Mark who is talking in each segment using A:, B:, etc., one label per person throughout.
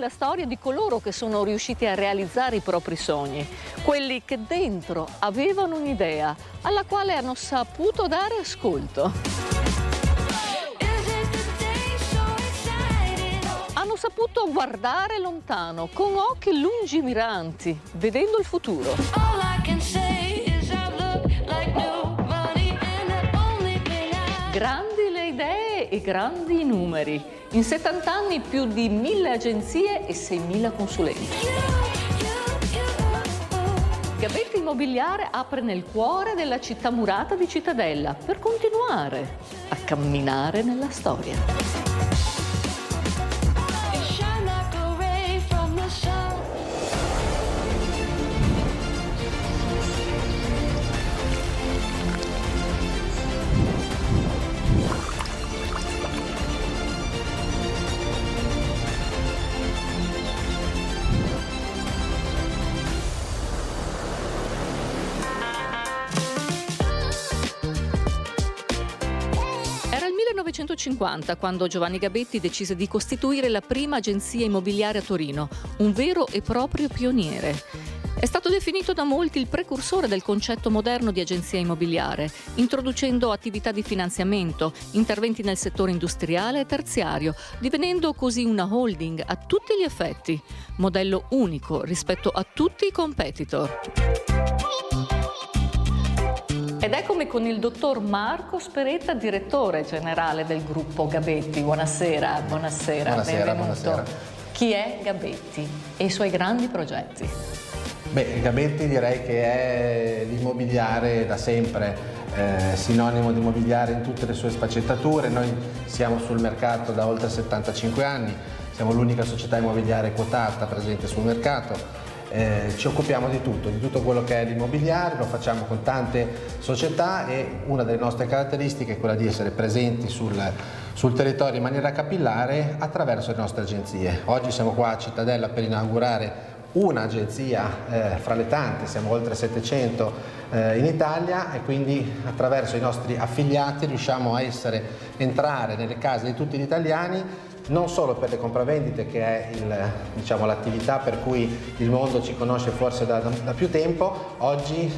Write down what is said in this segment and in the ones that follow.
A: la storia di coloro che sono riusciti a realizzare i propri sogni, quelli che dentro avevano un'idea alla quale hanno saputo dare ascolto. Hanno saputo guardare lontano, con occhi lungimiranti, vedendo il futuro. Grandi le idee e grandi i numeri. In 70 anni più di 1000 agenzie e 6000 consulenti. Gabetti Immobiliare apre nel cuore della città murata di Cittadella per continuare a camminare nella storia. Era il 1950 quando Giovanni Gabetti decise di costituire la prima agenzia immobiliare a Torino, un vero e proprio pioniere. È stato definito da molti il precursore del concetto moderno di agenzia immobiliare, introducendo attività di finanziamento, interventi nel settore industriale e terziario, divenendo così una holding a tutti gli effetti, modello unico rispetto a tutti i competitor. Ed eccomi con il dottor Marco Speretta, direttore generale del gruppo Gabetti. Buonasera, benvenuto.
B: Buonasera.
A: Chi è Gabetti e i suoi grandi progetti?
B: Beh, Gabetti direi che è l'immobiliare da sempre, sinonimo di immobiliare in tutte le sue sfaccettature. Noi siamo sul mercato da oltre 75 anni, siamo l'unica società immobiliare quotata presente sul mercato. Ci occupiamo di tutto quello che è l'immobiliare, lo facciamo con tante società e una delle nostre caratteristiche è quella di essere presenti sul territorio in maniera capillare attraverso le nostre agenzie. Oggi siamo qua a Cittadella per inaugurare un'agenzia fra le tante, siamo oltre 700 in Italia, e quindi attraverso i nostri affiliati riusciamo a entrare nelle case di tutti gli italiani, non solo per le compravendite, che è l'attività per cui il mondo ci conosce forse da più tempo. Oggi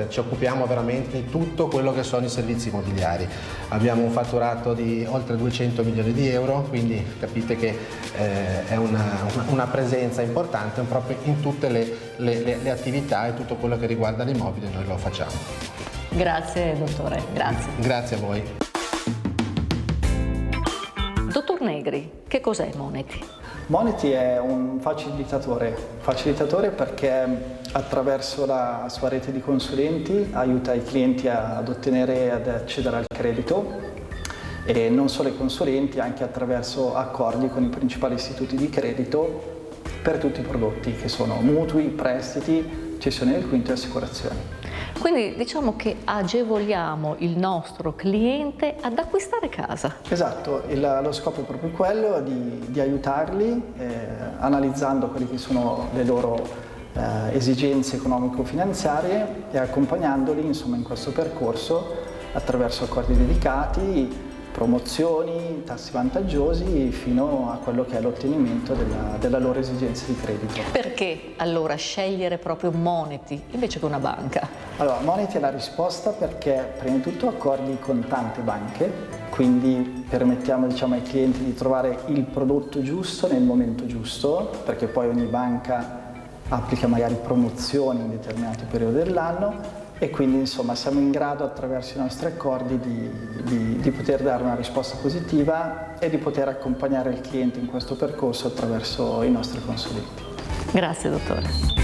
B: ci occupiamo veramente di tutto quello che sono i servizi immobiliari. Abbiamo un fatturato di oltre 200 milioni di euro, quindi capite che è una presenza importante proprio in tutte le attività e tutto quello che riguarda l'immobile noi lo facciamo.
A: Grazie dottore, grazie.
B: Grazie a voi.
A: Dottor Negri, che cos'è Moneti?
C: Moneti è un facilitatore perché attraverso la sua rete di consulenti aiuta i clienti ad ottenere e ad accedere al credito, e non solo i consulenti, anche attraverso accordi con i principali istituti di credito per tutti i prodotti che sono mutui, prestiti, cessione del quinto e assicurazioni.
A: Quindi diciamo che agevoliamo il nostro cliente ad acquistare casa.
C: Esatto, lo scopo è proprio quello di aiutarli analizzando quelle che sono le loro esigenze economico-finanziarie e accompagnandoli in questo percorso attraverso accordi dedicati, promozioni, tassi vantaggiosi fino a quello che è l'ottenimento della loro esigenza di credito.
A: Perché allora scegliere proprio Moneti invece che una banca?
C: Allora, Moneti è la risposta perché prima di tutto accordi con tante banche, quindi permettiamo ai clienti di trovare il prodotto giusto nel momento giusto, perché poi ogni banca applica magari promozioni in determinati periodi dell'anno, e quindi siamo in grado attraverso i nostri accordi di poter dare una risposta positiva e di poter accompagnare il cliente in questo percorso attraverso i nostri consulenti.
A: Grazie dottore.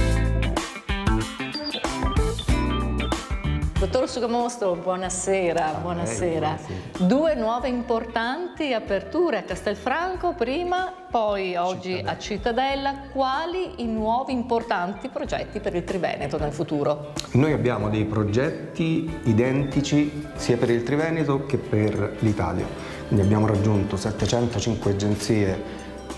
A: Dottor Sugamostro, buonasera. Buonasera. Due nuove importanti aperture a Castelfranco prima, poi oggi a Cittadella. Quali i nuovi importanti progetti per il Triveneto nel futuro?
D: Noi abbiamo dei progetti identici sia per il Triveneto che per l'Italia. Quindi abbiamo raggiunto 705 agenzie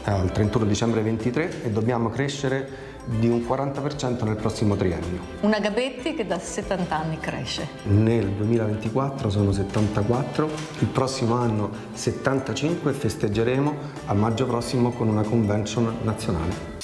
D: al 31 dicembre 2023 e dobbiamo crescere di un 40% nel prossimo triennio.
A: Una Gabetti che da 70 anni cresce.
D: Nel 2024 sono 74, il prossimo anno 75 e festeggeremo a maggio prossimo con una convention nazionale.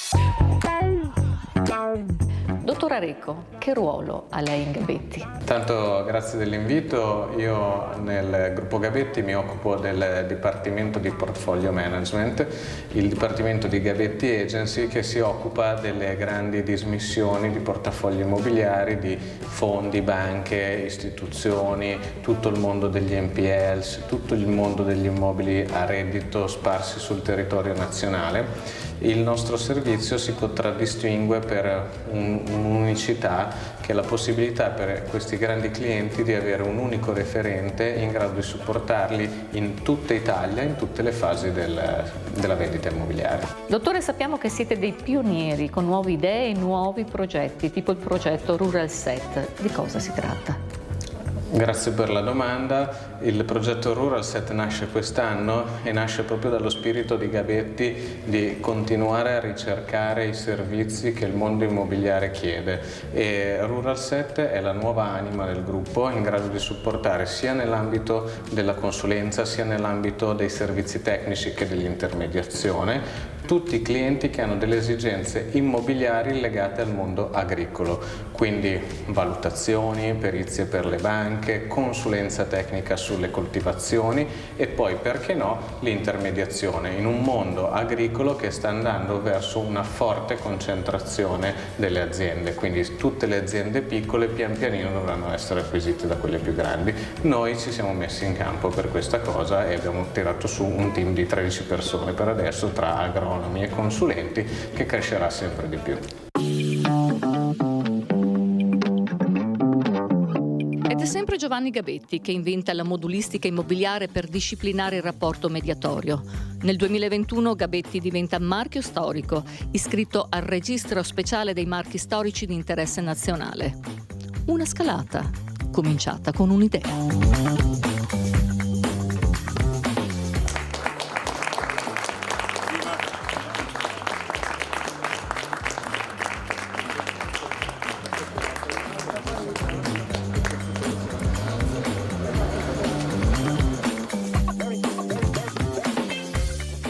A: Dottor Areco, che ruolo ha lei in Gabetti?
E: Tanto grazie dell'invito, io nel gruppo Gabetti mi occupo del Dipartimento di Portfolio Management, il Dipartimento di Gabetti Agency che si occupa delle grandi dismissioni di portafogli immobiliari di fondi, banche, istituzioni, tutto il mondo degli NPLs, tutto il mondo degli immobili a reddito sparsi sul territorio nazionale. Il nostro servizio si contraddistingue per un'unicità che è la possibilità per questi grandi clienti di avere un unico referente in grado di supportarli in tutta Italia, in tutte le fasi della vendita immobiliare.
A: Dottore, sappiamo che siete dei pionieri con nuove idee e nuovi progetti, tipo il progetto Rural Set. Di cosa si tratta?
E: Grazie per la domanda. Il progetto Rural Set nasce quest'anno e nasce proprio dallo spirito di Gabetti di continuare a ricercare i servizi che il mondo immobiliare chiede, e Rural Set è la nuova anima del gruppo in grado di supportare sia nell'ambito della consulenza sia nell'ambito dei servizi tecnici che dell'intermediazione tutti i clienti che hanno delle esigenze immobiliari legate al mondo agricolo, quindi valutazioni, perizie per le banche, consulenza tecnica sulle coltivazioni e poi, perché no, l'intermediazione in un mondo agricolo che sta andando verso una forte concentrazione delle aziende, quindi tutte le aziende piccole pian pianino dovranno essere acquisite da quelle più grandi. Noi ci siamo messi in campo per questa cosa e abbiamo tirato su un team di 13 persone per adesso tra agronomi e consulenti che crescerà sempre di più.
A: Ed è sempre Giovanni Gabetti che inventa la modulistica immobiliare per disciplinare il rapporto mediatorio. Nel 2021 Gabetti diventa marchio storico, iscritto al registro speciale dei marchi storici di interesse nazionale. Una scalata cominciata con un'idea.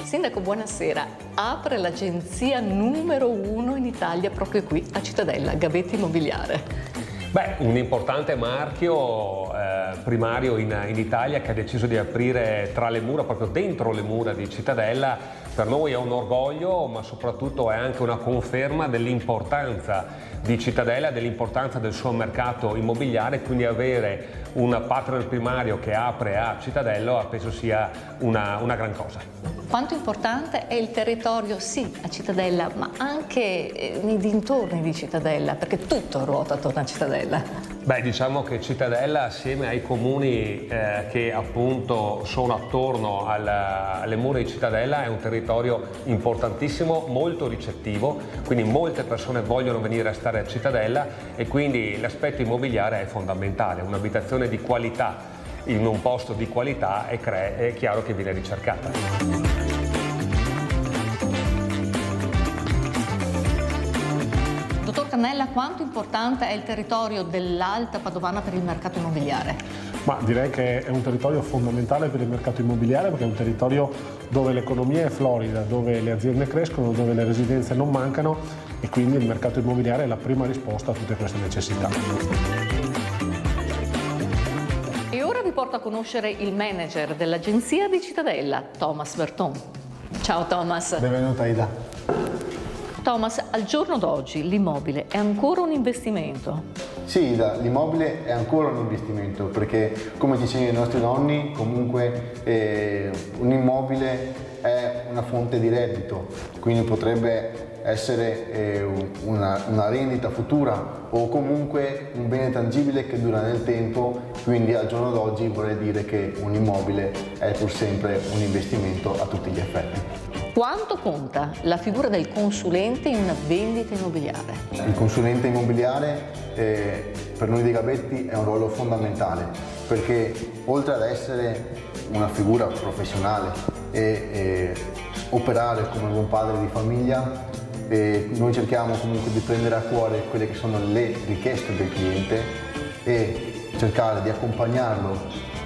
A: Sindaco, buonasera. Apre l'agenzia numero 1 in Italia proprio qui a Cittadella, Gabetti Immobiliare.
F: Beh, un importante marchio primario in Italia che ha deciso di aprire tra le mura, proprio dentro le mura di Cittadella. Per noi è un orgoglio, ma soprattutto è anche una conferma dell'importanza di Cittadella, dell'importanza del suo mercato immobiliare, quindi avere un partner primario che apre a Cittadella penso sia una gran cosa.
A: Quanto importante è il territorio, sì, a Cittadella, ma anche nei dintorni di Cittadella, perché tutto ruota attorno a Cittadella.
F: Beh, diciamo che Cittadella, assieme ai comuni che appunto sono attorno alle mura di Cittadella, è un territorio importantissimo, molto ricettivo, quindi molte persone vogliono venire a stare a Cittadella e quindi l'aspetto immobiliare è fondamentale. Un'abitazione di qualità in un posto di qualità è chiaro che viene ricercata.
A: Dottor Cannella, quanto importante è il territorio dell'Alta Padovana per il mercato immobiliare?
G: Ma direi che è un territorio fondamentale per il mercato immobiliare perché è un territorio dove l'economia è florida, dove le aziende crescono, dove le residenze non mancano e quindi il mercato immobiliare è la prima risposta a tutte queste necessità.
A: E ora vi porto a conoscere il manager dell'agenzia di Cittadella, Thomas Berton. Ciao Thomas.
B: Benvenuta Ida.
A: Thomas, al giorno d'oggi l'immobile è ancora un investimento?
H: Sì, Ida, l'immobile è ancora un investimento perché, come dicevano i nostri nonni, comunque un immobile è una fonte di reddito, quindi potrebbe essere una rendita futura o comunque un bene tangibile che dura nel tempo, quindi al giorno d'oggi vorrei dire che un immobile è pur sempre un investimento a tutti gli effetti.
A: Quanto conta la figura del consulente in una vendita immobiliare?
H: Il consulente immobiliare per noi dei Gabetti è un ruolo fondamentale perché oltre ad essere una figura professionale e operare come buon padre di famiglia, noi cerchiamo comunque di prendere a cuore quelle che sono le richieste del cliente e cercare di accompagnarlo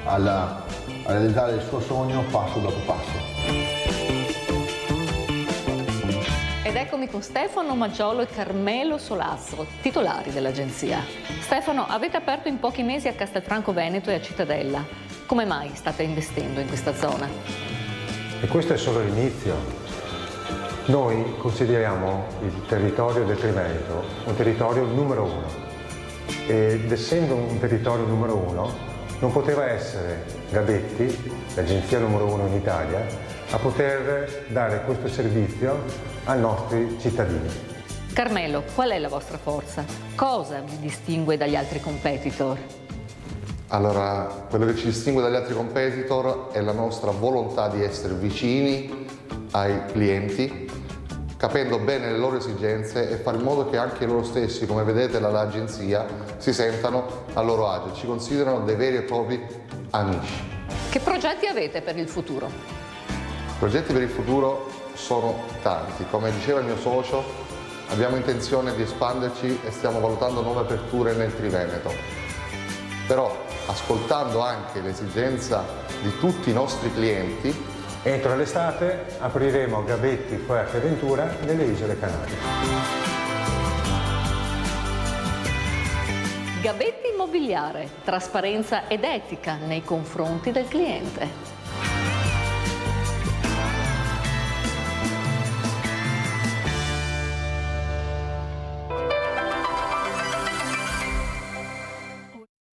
H: a realizzare il suo sogno passo dopo passo.
A: Ed eccomi con Stefano Maggiolo e Carmelo Solasso, titolari dell'agenzia. Stefano, avete aperto in pochi mesi a Castelfranco Veneto e a Cittadella. Come mai state investendo in questa zona?
I: E questo è solo l'inizio. Noi consideriamo il territorio del Triveneto un territorio numero uno. Ed essendo un territorio numero uno, non poteva essere Gabetti, l'agenzia numero uno in Italia, a poter dare questo servizio ai nostri cittadini.
A: Carmelo, qual è la vostra forza? Cosa vi distingue dagli altri competitor?
J: Allora, quello che ci distingue dagli altri competitor è la nostra volontà di essere vicini ai clienti, capendo bene le loro esigenze e fare in modo che anche loro stessi, come vedete dall'agenzia, si sentano a loro agio, ci considerano dei veri e propri amici.
A: Che progetti avete per il futuro?
J: Progetti per il futuro sono tanti. Come diceva il mio socio, abbiamo intenzione di espanderci e stiamo valutando nuove aperture nel Triveneto. Però, ascoltando anche l'esigenza di tutti i nostri clienti,
I: entro l'estate apriremo Gabetti Fuerteventura nelle Isole Canarie.
A: Gabetti Immobiliare, trasparenza ed etica nei confronti del cliente.